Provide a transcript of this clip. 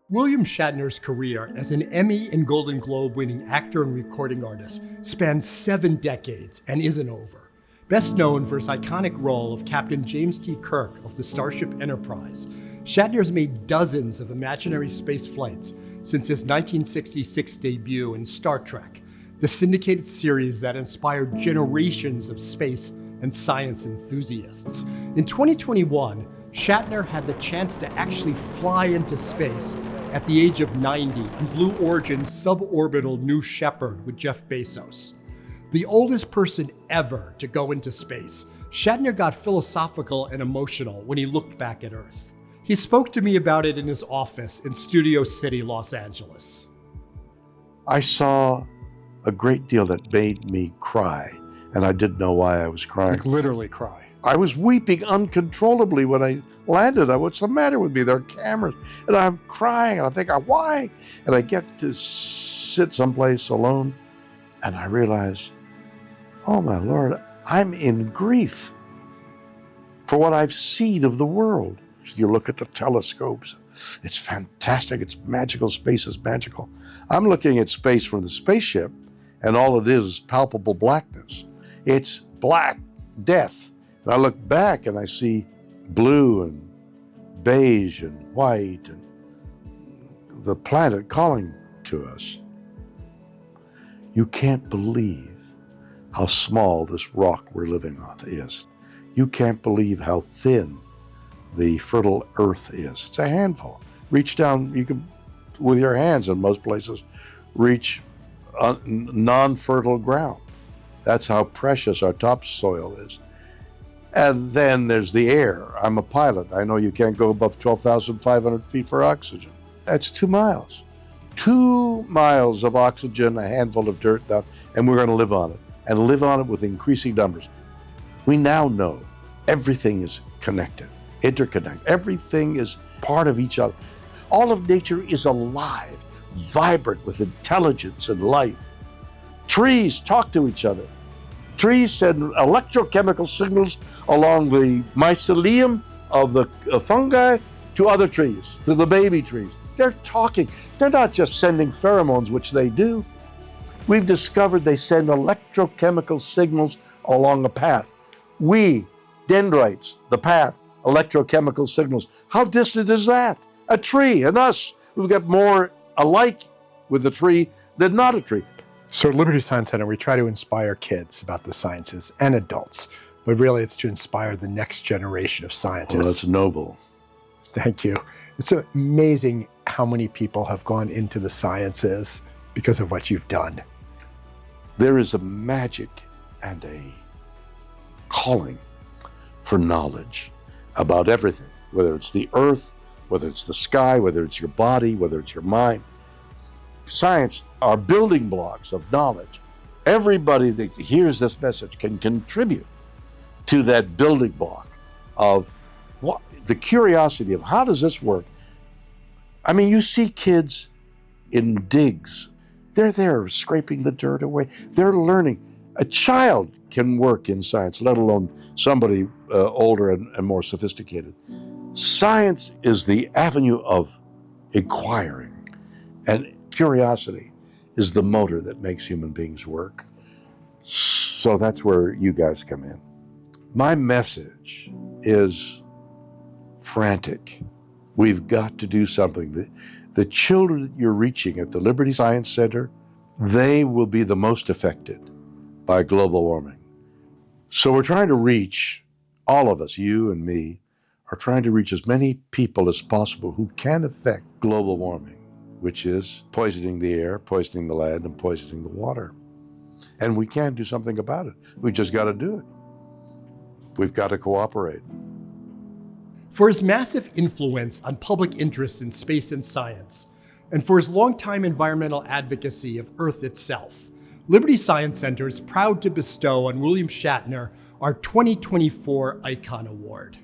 William Shatner's career as an Emmy and Golden Globe winning actor and recording artist spans 7 decades and isn't over. Best known for his iconic role of Captain James T. Kirk of the Starship Enterprise, Shatner's made dozens of imaginary space flights since his 1966 debut in Star Trek, the syndicated series that inspired generations of space and science enthusiasts. In 2021, Shatner had the chance to actually fly into space at the age of 90 in Blue Origin's suborbital New Shepard with Jeff Bezos. The oldest person ever to go into space, Shatner got philosophical and emotional when he looked back at Earth. He spoke to me about it in his office in Studio City, Los Angeles. I saw a great deal that made me cry, and I didn't know why I was crying. Like literally cry. I was weeping uncontrollably when I landed. What's the matter with me? There are cameras. And I'm crying, and I think, why? And I get to sit someplace alone, and I realize, oh my Lord, I'm in grief for what I've seen of the world. You look at the telescopes. It's fantastic. It's magical. Space is magical. I'm looking at space from the spaceship, and all it is palpable blackness. It's black death. And I look back and I see blue and beige and white and the planet calling to us. You can't believe how small this rock we're living on is. You can't believe how thin the fertile earth is. It's a handful. Reach down, you can, with your hands in most places, reach non-fertile ground. That's how precious our topsoil is. And then there's the air. I'm a pilot. I know you can't go above 12,500 feet for oxygen. That's 2 miles. 2 miles of oxygen, a handful of dirt, and we're going to live on it, and live on it with increasing numbers. We now know everything is connected, interconnected. Everything is part of each other. All of nature is alive, vibrant with intelligence and life. Trees talk to each other. Trees send electrochemical signals along the mycelium of the fungi to other trees, to the baby trees. They're talking. They're not just sending pheromones, which they do. We've discovered they send electrochemical signals along a path. We, dendrites, the path, electrochemical signals. How distant is that? A tree and us. We've got more alike with a tree than not a tree. So at Liberty Science Center, we try to inspire kids about the sciences and adults, but really it's to inspire the next generation of scientists. Well, that's noble. Thank you. It's amazing how many people have gone into the sciences because of what you've done. There is a magic and a calling for knowledge about everything, whether it's the earth, whether it's the sky, whether it's your body, whether it's your mind. Science are building blocks of knowledge. Everybody that hears this message can contribute to that building block of what the curiosity of how does this work? I mean, you see kids in digs. They're there scraping the dirt away. They're learning. A child can work in science, let alone somebody older and more sophisticated. Science is the avenue of inquiring, and curiosity is the motor that makes human beings work. So that's where you guys come in. My message is frantic. We've got to do something. The children that you're reaching at the Liberty Science Center, they will be the most affected by global warming. So we're trying to reach, all of us, you and me, are trying to reach as many people as possible who can affect global warming, which is poisoning the air, poisoning the land, and poisoning the water. And we can do something about it. We just got to do it. We've got to cooperate. For his massive influence on public interest in space and science, and for his longtime environmental advocacy of Earth itself, Liberty Science Center is proud to bestow on William Shatner our 2024 Icon Award.